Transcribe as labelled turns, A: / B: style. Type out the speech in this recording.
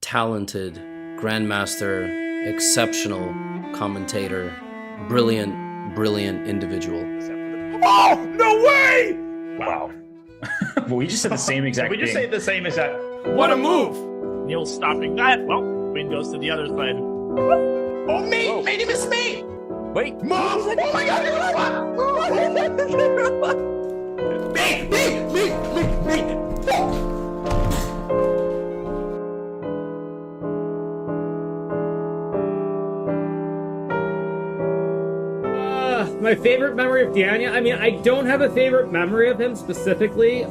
A: talented grandmaster, exceptional commentator, brilliant individual.
B: Oh, no way!
C: Wow. Well, we just said the same exact
B: Did we just
C: thing.
B: say the same exact?
D: What a move! Neil stopping that. Well, Queen goes to the other side.
B: Oh, me! Whoa. Made him miss me!
D: Wait.
B: Move! Oh my god, you're what? Me!
E: My favorite memory of Daniel, I mean, I don't have a favorite memory of him specifically.